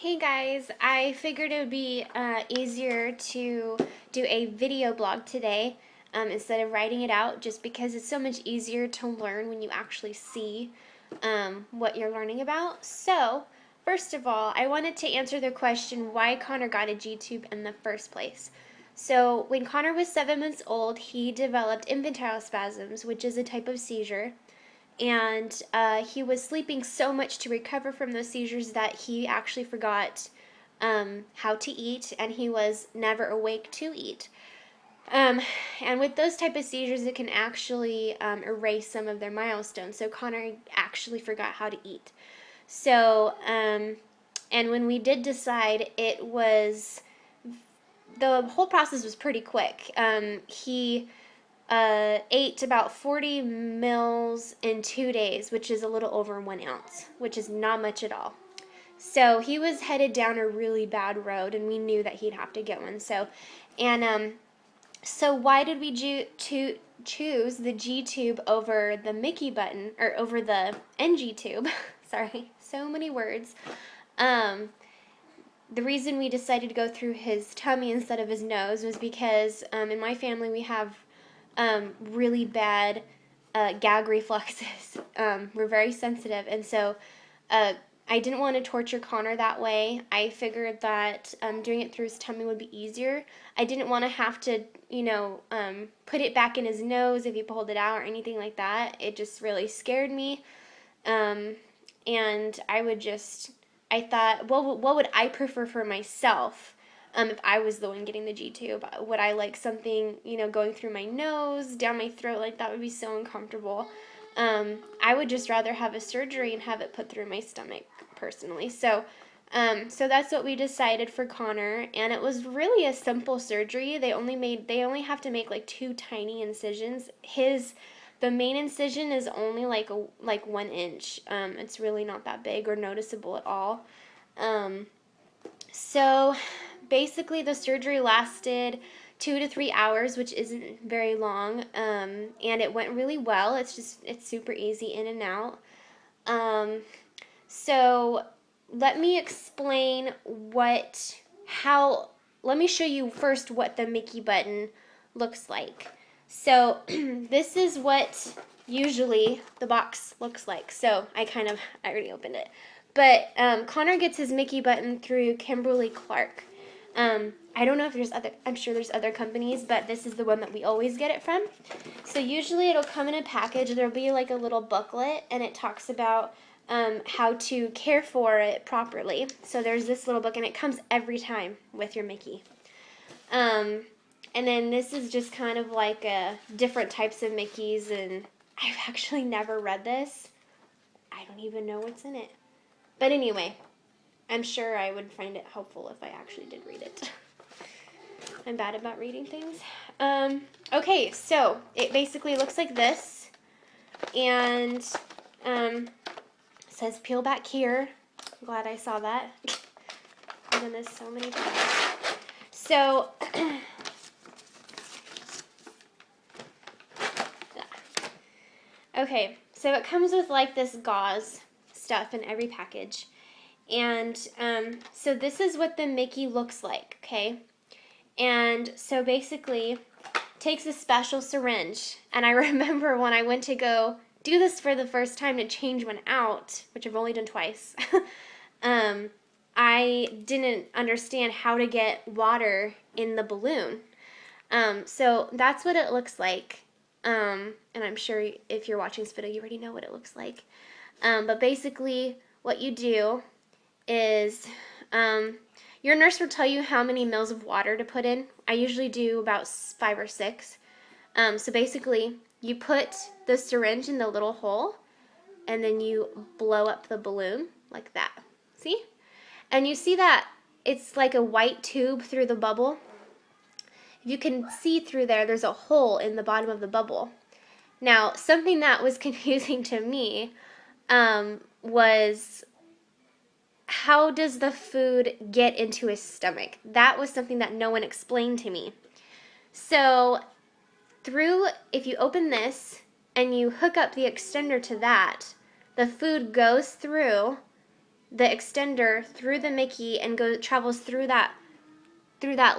Hey guys, I figured it would be easier to do a video blog today instead of writing it out, just because it's so much easier to learn when you actually see what you're learning about. So, first of all, I wanted to answer the question why Connor got a G-tube in the first place. So, when Connor was 7 months old, he developed infantile spasms, which is a type of seizure. And he was sleeping so much to recover from those seizures that he actually forgot how to eat, and he was never awake to eat. And with those type of seizures, it can actually erase some of their milestones. So Connor actually forgot how to eat. So, and when we did decide, the whole process was pretty quick. He ate about 40 mils in 2 days, which is a little over 1 ounce, which is not much at all. So he was headed down a really bad road, and we knew that he'd have to get one. So why did we choose the G tube over the Mickey button, or over the NG tube? Sorry, so many words. The reason we decided to go through his tummy instead of his nose was because in my family we have really bad gag reflexes. We're very sensitive, and so I didn't want to torture Connor that way. I figured that doing it through his tummy would be easier. I didn't want to have to, put it back in his nose if he pulled it out or anything like that. It just really scared me. And I thought, what would I prefer for myself? If I was the one getting the G-tube, would I like something, going through my nose, down my throat? Like, that would be so uncomfortable. I would just rather have a surgery and have it put through my stomach, personally. So that's what we decided for Connor, and it was really a simple surgery. They only have to make like 2 tiny incisions. The main incision is only like 1 inch. It's really not that big or noticeable at all. So basically the surgery lasted 2 to 3 hours, which isn't very long, and it went really well. It's super easy in and out. So let me explain let me show you first what the Mickey button looks like. So this is what usually the box looks like. So I already opened it. But Connor gets his Mickey button through Kimberly-Clark. I don't know if I'm sure there's other companies, but this is the one that we always get it from. So usually it'll come in a package. There'll be like a little booklet, and it talks about how to care for it properly. So there's this little book, and it comes every time with your Mickey. And then this is just kind of like different types of Mickeys, and I've actually never read this. I don't even know what's in it. But anyway, I'm sure I would find it helpful if I actually did read it. I'm bad about reading things. Okay, so it basically looks like this, and says peel back here. I'm glad I saw that. I've done this so many times. So okay, so it comes with like this gauze stuff in every package. And so this is what the Mickey looks like, okay? And so basically, takes a special syringe. And I remember when I went to go do this for the first time to change one out, which I've only done twice, I didn't understand how to get water in the balloon. So that's what it looks like. And I'm sure if you're watching this video, you already know what it looks like. But basically, what you do is your nurse will tell you how many mils of water to put in. I usually do about 5 or 6. So basically, you put the syringe in the little hole, and then you blow up the balloon like that. See? And you see that it's like a white tube through the bubble. If you can see through there, there's a hole in the bottom of the bubble. Now, something that was confusing to me was, how does the food get into his stomach? That was something that no one explained to me. So if you open this and you hook up the extender to that, the food goes through the extender through the Mickey and travels through that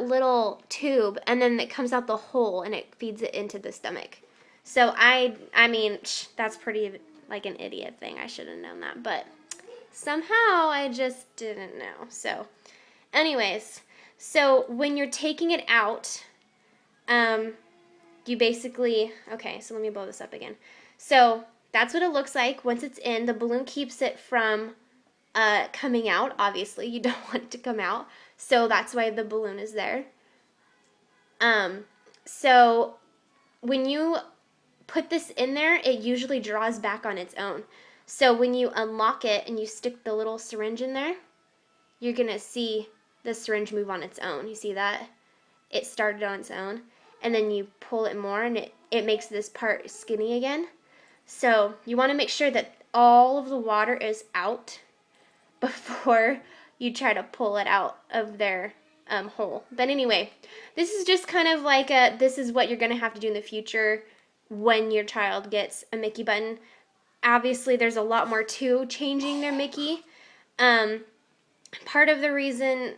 little tube, and then it comes out the hole and it feeds it into the stomach. So I mean, that's pretty like an idiot thing. I should have known that, but somehow I just didn't know. So anyways, so when you're taking it out, you basically, okay, so let me blow this up again. So that's what it looks like once it's in. The balloon keeps it from coming out. Obviously, you don't want it to come out, so that's why the balloon is there. So when you put this in there, it usually draws back on its own. So when you unlock it and you stick the little syringe in there, you're gonna see the syringe move on its own. You see that? It started on its own, and then you pull it more and it makes this part skinny again. So you want to make sure that all of the water is out before you try to pull it out of their hole. But anyway, this is just kind of like this is what you're going to have to do in the future when your child gets a Mickey button. Obviously, there's a lot more to changing their Mickey. Part of the reason,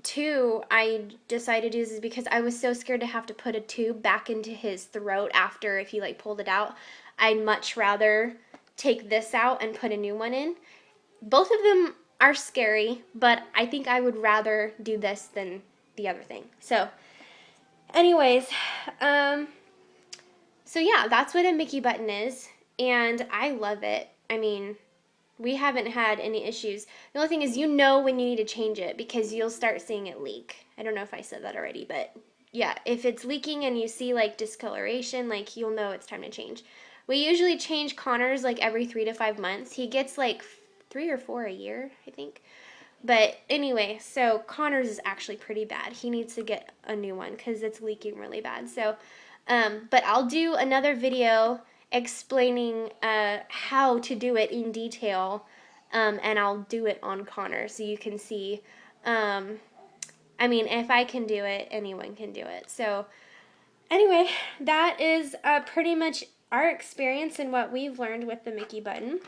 too, I decided to do this is because I was so scared to have to put a tube back into his throat after if he like pulled it out. I'd much rather take this out and put a new one in. Both of them are scary, but I think I would rather do this than the other thing. So anyways, so yeah, that's what a Mickey button is, and I love it. I mean, we haven't had any issues. The only thing is, you know when you need to change it because you'll start seeing it leak. I don't know if I said that already, but yeah, if it's leaking and you see like discoloration, like you'll know it's time to change. We usually change Connor's like every 3 to 5 months. He gets like 3 or 4 a year, I think. But anyway, so Connor's is actually pretty bad. He needs to get a new one because it's leaking really bad. So, but I'll do another video explaining how to do it in detail, and I'll do it on Connor so you can see. I mean, if I can do it, anyone can do it. So anyway, that is pretty much our experience and what we've learned with the Mickey button.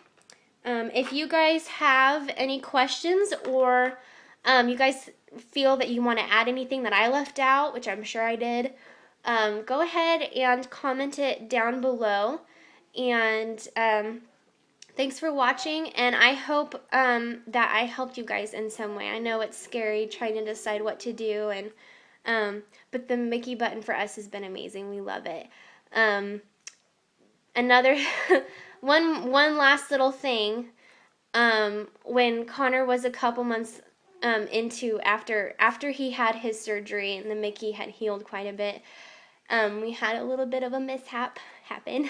If you guys have any questions or you guys feel that you want to add anything that I left out, which I'm sure I did, go ahead and comment it down below. And thanks for watching, and I hope that I helped you guys in some way. I know it's scary trying to decide what to do, and but the Mickey button for us has been amazing. We love it. Another one last little thing. When Connor was a couple months after he had his surgery and the Mickey had healed quite a bit, we had a little bit of a mishap happen.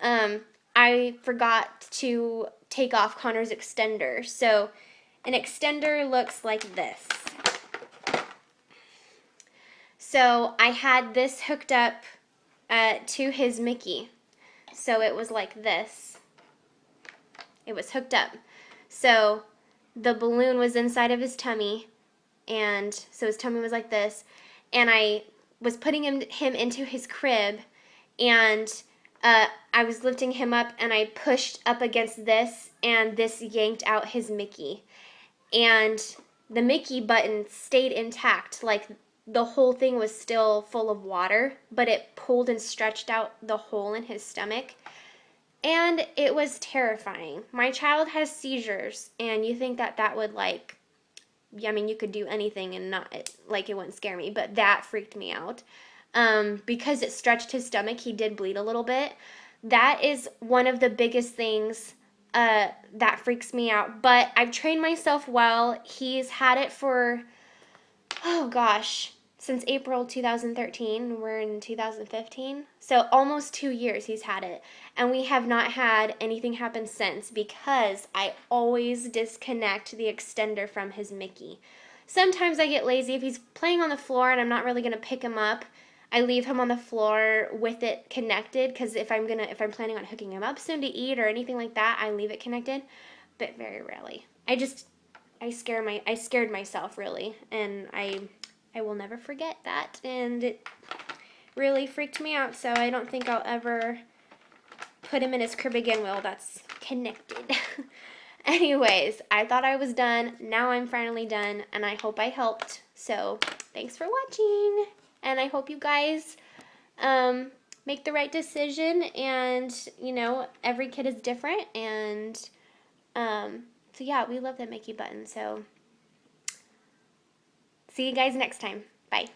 I forgot to take off Connor's extender. So an extender looks like this. So I had this hooked up to his Mickey. So it was like this. It was hooked up. So the balloon was inside of his tummy, and so his tummy was like this, and I was putting him into his crib, and I was lifting him up, and I pushed up against this, and this yanked out his Mickey. And the Mickey button stayed intact, like the whole thing was still full of water, but it pulled and stretched out the hole in his stomach. And it was terrifying. My child has seizures, and you think that would like, I mean, you could do anything and not, like, it wouldn't scare me, but that freaked me out. Because it stretched his stomach, he did bleed a little bit. That is one of the biggest things that freaks me out. But I've trained myself well. He's had it for, oh gosh, since April 2013. We're in 2015. So almost 2 years he's had it. And we have not had anything happen since because I always disconnect the extender from his Mickey. Sometimes I get lazy. If he's playing on the floor and I'm not really going to pick him up, I leave him on the floor with it connected, because if I'm planning on hooking him up soon to eat or anything like that, I leave it connected, but very rarely. I scared myself really, and I will never forget that, and it really freaked me out, so I don't think I'll ever put him in his crib again while that's connected. Anyways, I thought I was done. Now I'm finally done, and I hope I helped. So thanks for watching, and I hope you guys make the right decision. And you know, every kid is different, and so yeah, we love that Mickey button. So see you guys next time. Bye.